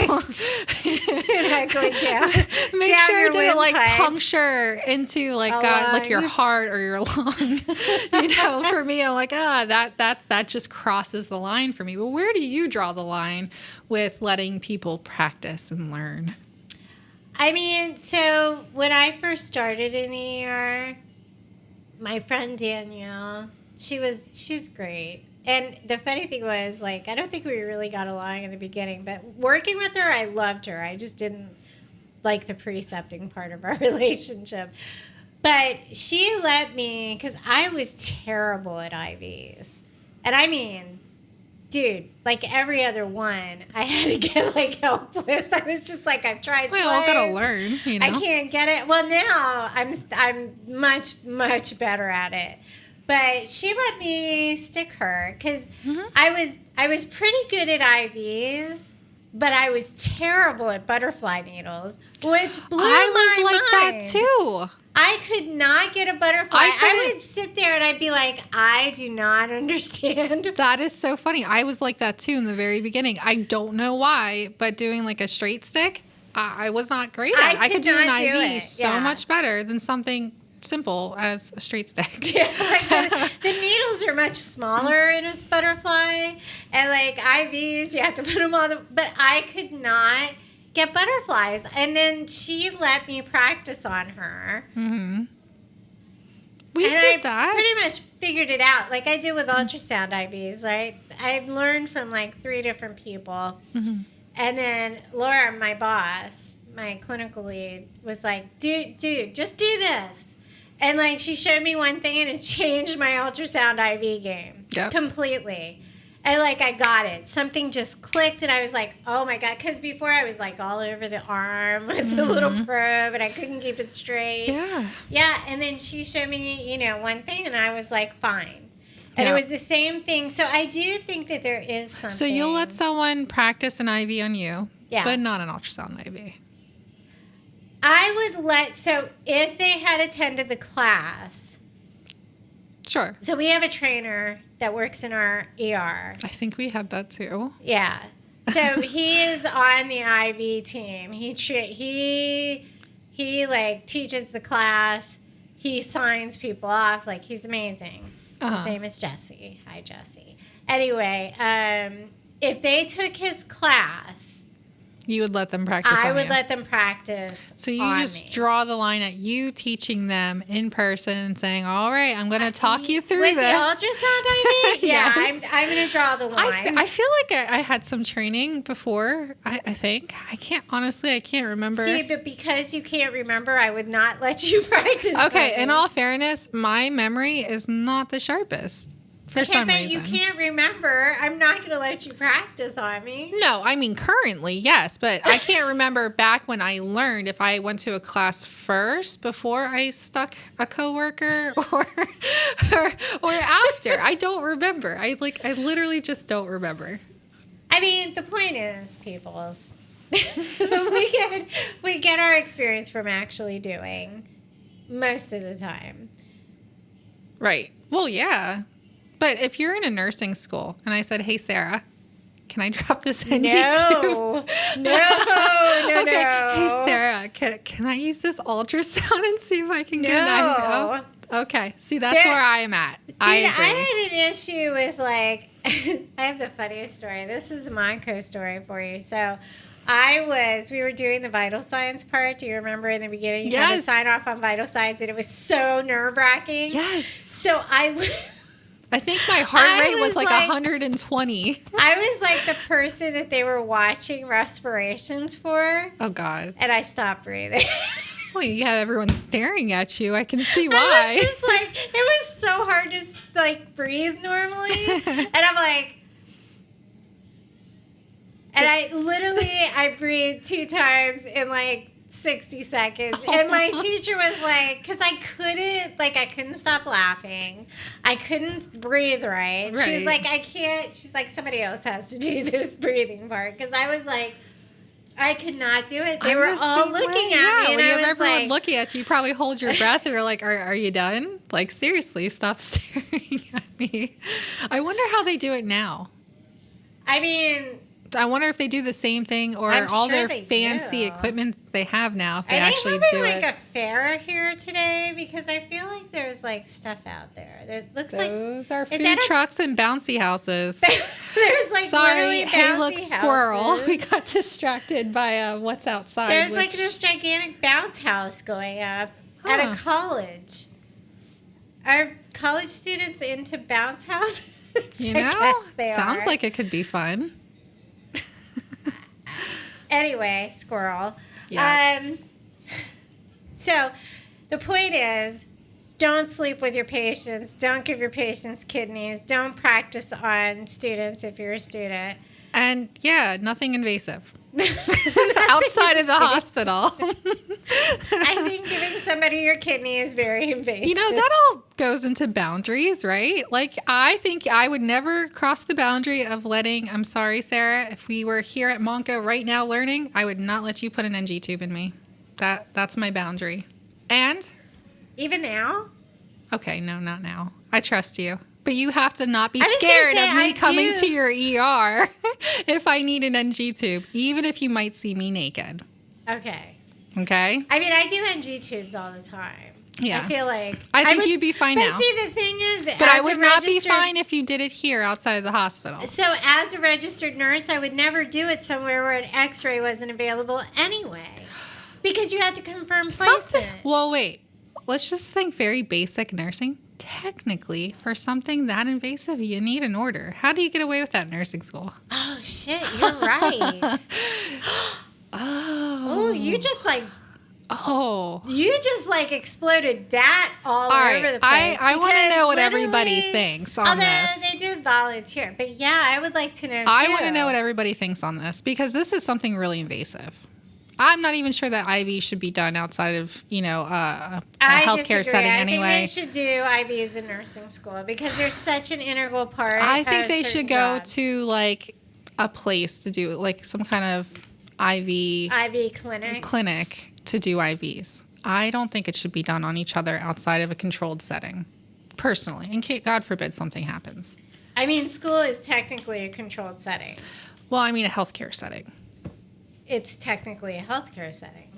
You're not going down. Make sure it didn't like puncture into like your heart or your lung. You know, for me, I'm like, that just crosses the line for me. But where do you draw the line with letting people practice and learn? I mean, so when I first started in the ER, my friend Danielle, she's great. And the funny thing was, like, I don't think we really got along in the beginning, but working with her, I loved her. I just didn't like the precepting part of our relationship. But she let me, because I was terrible at IVs. And I mean, dude, like every other one, I had to get like help with. I was just like, I've tried twice. Well, gotta learn, you know. I can't get it. Well, now I'm much, much better at it. But she let me stick her because I was pretty good at IVs, but I was terrible at butterfly needles, which blew I my was like mind. that too. I could not get a butterfly. I I would sit there and I'd be like, I do not understand. That is so funny. I was like that too in the very beginning. I don't know why, but doing like a straight stick, I was not great at it. I could do an not do IV it, so yeah. much better than something simple as a straight stick. Yeah, like the needles are much smaller in a butterfly, and like IVs, you have to put them on the. But I could not get butterflies, and then she let me practice on her. Mm-hmm. We And did I that. pretty much figured it out, like I did with ultrasound IVs. Right, I learned from like 3 different people, Mm-hmm. and then Laura, my boss, my clinical lead, was like, "Dude, just do this." And like she showed me one thing, and it changed my ultrasound IV game completely. And like I got it. Something just clicked, and I was like, "Oh my god!" Because before I was like all over the arm with the little probe, and I couldn't keep it straight. Yeah. Yeah. And then she showed me, one thing, and I was like, "Fine." And Yeah. it was the same thing. So I do think that there is something. So you'll let someone practice an IV on you, Yeah. but not an ultrasound IV. I would so if they had attended the class, Sure. so we have a trainer that works in our ER. I think we had that too. Yeah. So he is on the IV team. He like teaches the class. He signs people off. Like he's amazing. Uh-huh. His name is Jesse. Hi, Jesse. Anyway, if they took his class, You would let them practice I on would you. let them practice. So you on just me. draw the line at you teaching them in person and saying, all right, I'm going to talk you through with this. the ultrasound IV. Yeah, Yes. I'm going to draw the line. I feel like I had some training before, I think. I can't remember. See, but because you can't remember, I would not let you practice. Okay, on in me. all fairness, my memory is not the sharpest for some but reason. you can't remember. I'm not going to let you practice on me. No, I mean currently, yes, but I can't remember back when I learned if I went to a class first before I stuck a coworker or after. I don't remember. I literally just don't remember. I mean, the point is, peoples, we get our experience from actually doing most of the time. Right. Well, yeah. But if you're in a nursing school and I said, "Hey, Sarah, can I drop this NG No, tube?" no. Okay. Hey, Sarah, can I use this ultrasound and see if I can get an IV? No. Oh, okay. See, that's where I am at. Dude, I I agree. had an issue with like, I have the funniest story. This is a Monco story for you. So we were doing the vital signs part. Do you remember in the beginning? You had to Yes. sign off on vital signs, and it was so nerve wracking. Yes. So I think my heart I rate was was like like- 120. I was like the person that they were watching respirations for, Oh, God. and I stopped breathing. Well, you had everyone staring at you. I can see I why. was just like, it was so hard to like breathe normally, and I'm like, and I breathed 2 times in like 60 seconds, and my teacher was like, because I couldn't stop laughing, I couldn't breathe right. She was Right. like, I can't. She's like, somebody else has to do this breathing part, because I was like, I could not do it. They I'm were the all same looking way. at me, and when you I have was everyone like, looking at you, you probably hold your breath and you're like, are you done? Like, seriously, stop staring at me. I wonder how they do it now. I mean, I wonder if they do the same thing or I'm all sure their they fancy do. equipment they have now, if they are they actually having do like it. a fair here today? Because I feel like there's like stuff out there. It looks like Those are is food that a- trucks and bouncy houses. there's like Sorry, literally hey, look, bouncy squirrel. houses. We got distracted by what's outside. There's like which- this gigantic bounce house going up at Huh. a college. Are college students into bounce houses? You I know, guess they sounds are. like it could be fun. Anyway, squirrel. Yeah. So the point is, don't sleep with your patients. Don't give your patients kidneys. Don't practice on students if you're a student. And yeah, nothing invasive. outside of the hospital. I think giving somebody your kidney is very invasive. That all goes into boundaries, right? Like, I think I would never cross the boundary of letting, I'm sorry, Sarah, if we were here at Monco right now learning, I would not let you put an NG tube in me. That's my boundary. And? Even now? Okay, no, not now. I trust you. But you have to not be I was scared gonna of say, me I coming do. to your ER if I need an NG tube, even if you might see me naked. Okay. Okay? I mean, I do NG tubes all the time. Yeah. I feel like I think would- you'd be fine but now. see, the thing is, But I as a would not be registered- fine if you did it here outside of the hospital. So, as a registered nurse, I would never do it somewhere where an X-ray wasn't available anyway, because you had to confirm placement. Well, wait. Let's just think very basic nursing. Technically, for something that invasive, you need an order. How do you get away with that in nursing school? Oh shit, you're right. Oh, you just exploded that all right. over the place. I want to because know what everybody literally- thinks on Although this. they do volunteer, but yeah, I would like to know. I too. want to know what everybody thinks on this because this is something really invasive. I'm not even sure that IV should be done outside of, a healthcare disagree. setting I anyway. think they should do IVs in nursing school because they're such an integral part. I think of they certain should go jobs. to like a place to do like some kind of IV IV clinic. clinic to do IVs. I don't think it should be done on each other outside of a controlled setting, personally, in case, God forbid, something happens. I mean, school is technically a controlled setting. Well, I mean a healthcare setting. It's technically a healthcare setting.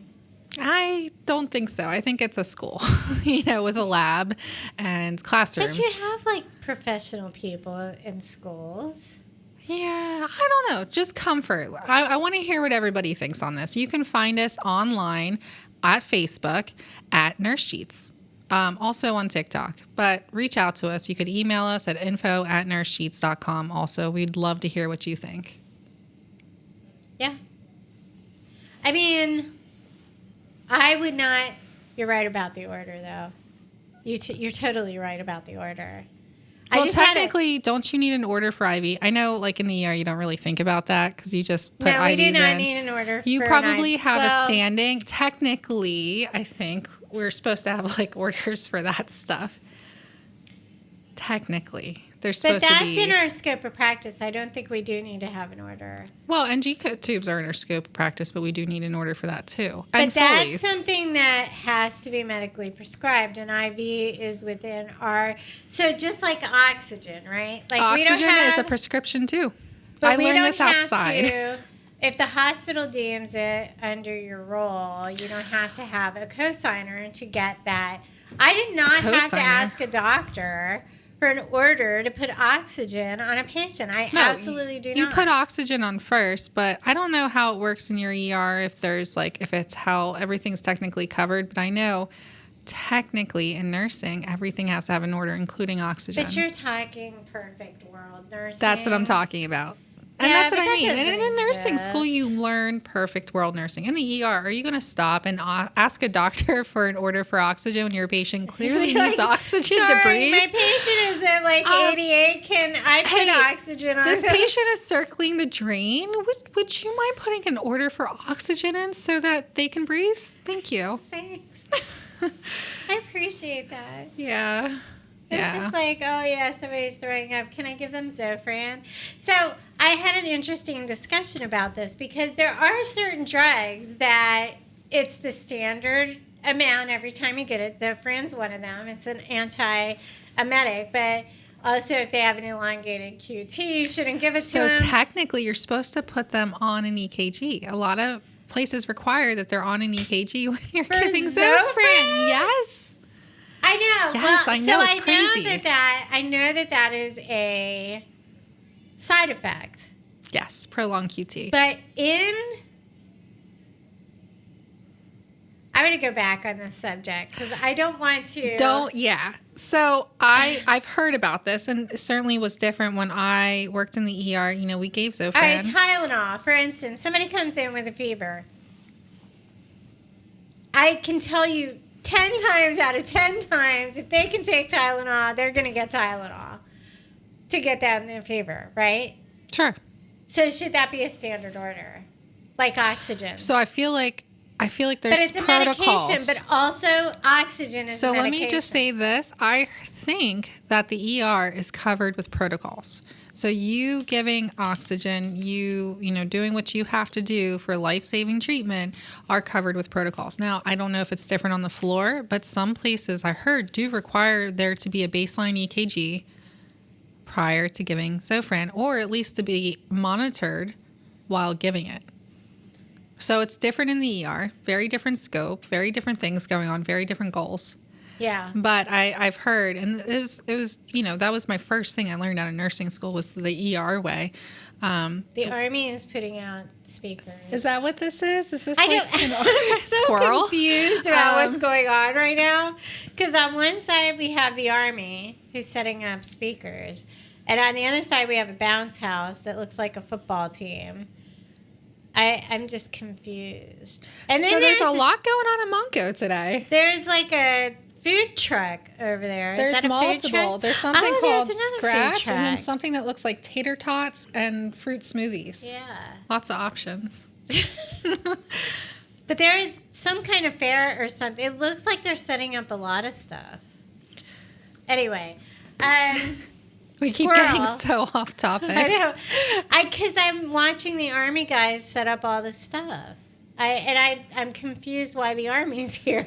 I don't think so. I think it's a school, with a lab and classrooms. But you have like professional people in schools. Yeah, I don't know. Just comfort. I want to hear what everybody thinks on this. You can find us online at Facebook at Nurse Sheets. Also on TikTok. But reach out to us. You could email us at info@nursesheets.com. Also, we'd love to hear what you think. Yeah. I mean, I would not. You're right about the order, though. You're totally right about the order. Well, technically, don't you need an order for IV? I know, like in the ER, you don't really think about that because you just put No, we IVs do not in. need an order. You for probably an IV. have Well, a standing. Technically, I think we're supposed to have like orders for that stuff. Technically, they're But supposed to that's be. in our scope of practice. I don't think we do need to have an order. Well, NG tubes are in our scope of practice, but we do need an order for that too. But And that's Foley's. something that has to be medically prescribed. An IV is within our. So just like oxygen, right? Like Oxygen we don't have, is a prescription too. but I we learned don't this have outside. To, if the hospital deems it under your role, you don't have to have a cosigner to get that. I did not have to cosigner? ask a doctor for an order to put oxygen on a patient. I absolutely do You not. put oxygen on first, but I don't know how it works in your ER if it's how everything's technically covered, but I know technically in nursing everything has to have an order, including oxygen. But you're talking perfect world nursing. That's what I'm talking about. And Yeah, that's what but I that mean. And in doesn't nursing school, you exist. learn perfect world nursing. In the ER, are you going to stop and ask a doctor for an order for oxygen when your patient clearly Like, needs oxygen sorry, to breathe? my patient is at like 88. Can I put hey, oxygen on This him? patient is circling the drain. Would you mind putting an order for oxygen in so that they can breathe? Thank you. Thanks. I appreciate that. Yeah. It's Yeah. just like, oh yeah, somebody's throwing up. Can I give them Zofran? So I had an interesting discussion about this because there are certain drugs that it's the standard amount every time you get it. Zofran's one of them. It's an anti-emetic, but also if they have an elongated QT, you shouldn't give it to So them. technically, you're supposed to put them on an EKG. A lot of places require that they're on an EKG when you're For giving Zofran? Zofran. Yes. I know. Yes, well, I know, So it's I crazy. know that is a side effect. Yes, prolonged QT. But I'm going to go back on this subject because I don't want to. Yeah. So I've heard about this, and it certainly was different when I worked in the ER. We gave Zofran. All right, Tylenol, for instance. Somebody comes in with a fever. I can tell you 10 times out of 10 times, if they can take Tylenol, they're going to get Tylenol to get down their fever, right? Sure. So should that be a standard order? like oxygen. So I feel like there's but it's a protocols. medication, but also oxygen is So a medication. let me just say this. I think that the ER is covered with protocols. So you giving oxygen, you know, doing what you have to do for life-saving treatment are covered with protocols. Now, I don't know if it's different on the floor, but some places I heard do require there to be a baseline EKG prior to giving Zofran, or at least to be monitored while giving it. So it's different in the ER, very different scope, very different things going on, very different goals. Yeah. But I've heard, and it was, you know, that was my first thing I learned out of nursing school was the ER way. The Army is putting out speakers. Is that what this is? Is this I like don't, an I'm so squirrel? confused about what's going on right now. Because on one side we have the Army who's setting up speakers. And on the other side we have a bounce house that looks like a football team. I'm just confused. And then So there's a lot going on in Monco today. There's like a food truck over there. Is There's that a multiple. food truck? There's something there's called another food Scratch, and then truck. something that looks like tater tots and fruit smoothies. Yeah. Lots of options. But there is some kind of fair or something. It looks like they're setting up a lot of stuff. Anyway, We keep Squirrel. getting so off topic. I know, because I'm watching the Army guys set up all this stuff. I'm confused why the Army's here.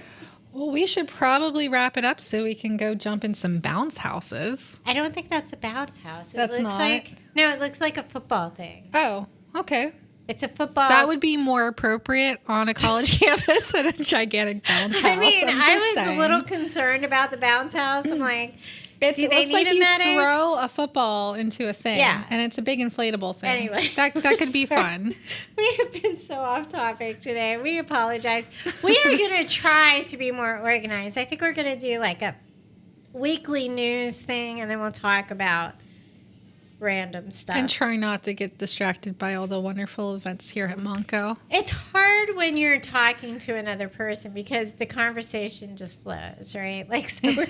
Well, we should probably wrap it up so we can go jump in some bounce houses. I don't think that's a bounce house. It That's looks not? like it looks like a football thing. Oh, okay. It's a football. That would be more appropriate on a college campus than a gigantic bounce house. I mean, I'm I just was saying. a little concerned about the bounce house. I'm like, do It they looks need like a you medic? throw a football into a thing. Yeah. And it's a big inflatable thing. Anyway, That could be fun. We have been so off topic today. We apologize. We are going to try to be more organized. I think we're going to do like a weekly news thing, and then we'll talk about random stuff. And try not to get distracted by all the wonderful events here at Monco. It's hard when you're talking to another person because the conversation just flows, right? Like, so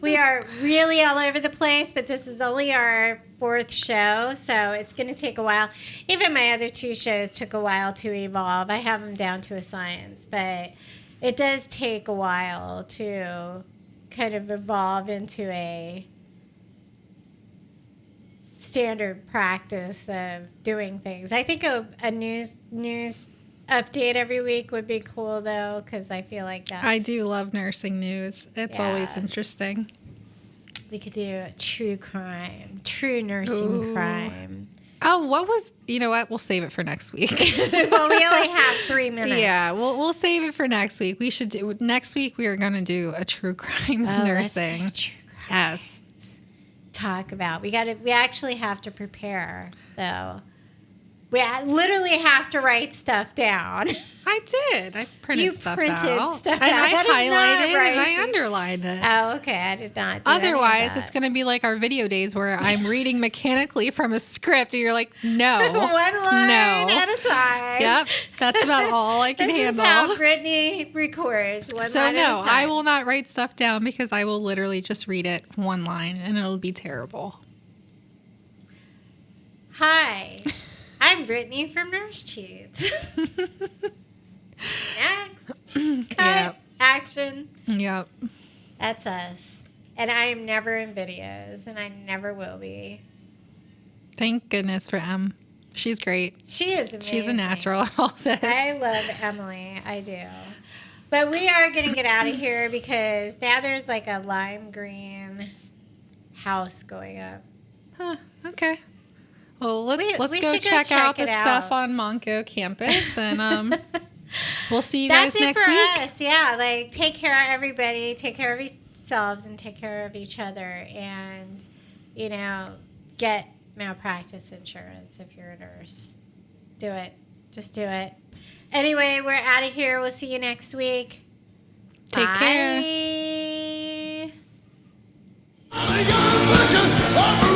we are really all over the place, but this is only our 4th show, so it's going to take a while. Even my other 2 shows took a while to evolve. I have them down to a science, but it does take a while to kind of evolve into a standard practice of doing things. I think a news update every week would be cool, though, because I feel like that's... I do love nursing news. It's always interesting. We could do true crime, true nursing crime. Oh, you know what? We'll save it for next week. Well, we only have 3 minutes. Yeah, we'll save it for next week. We should do next week. We are going to do a true crimes nursing. Let's do true crime. Yes. Talk about. We actually have to prepare, though. We literally have to write stuff down. I did. I printed You stuff printed out. stuff and out. I That is highlighted not and I right. underlined it. Oh, okay. I did not do any of Otherwise, that. it's going to be like our video days where I'm reading mechanically from a script and you're like, no. One line No. at a time. Yep. That's about all I can This handle. is how Brittany records. One So line at a no, time. I will not write stuff down because I will literally just read it one line and it'll be terrible. Hi, I'm Brittany from Nurse Cheats. Next. Cut. Yep. Action. Yep. That's us. And I am never in videos, and I never will be. Thank goodness for Em. She's great. She is amazing. She's a natural at all this. I love Emily. I do. But we are going to get out of here because now there's like a lime green house going up. Huh, okay. Well, let's we go should go check out check the it stuff out. on Monco campus, and we'll see you That's guys it next for week. us. Yeah, like take care of everybody, take care of yourselves, and take care of each other, and get malpractice insurance if you're a nurse. Do it. Just do it. Anyway, we're out of here. We'll see you next week. Take Bye. care. I got a vision of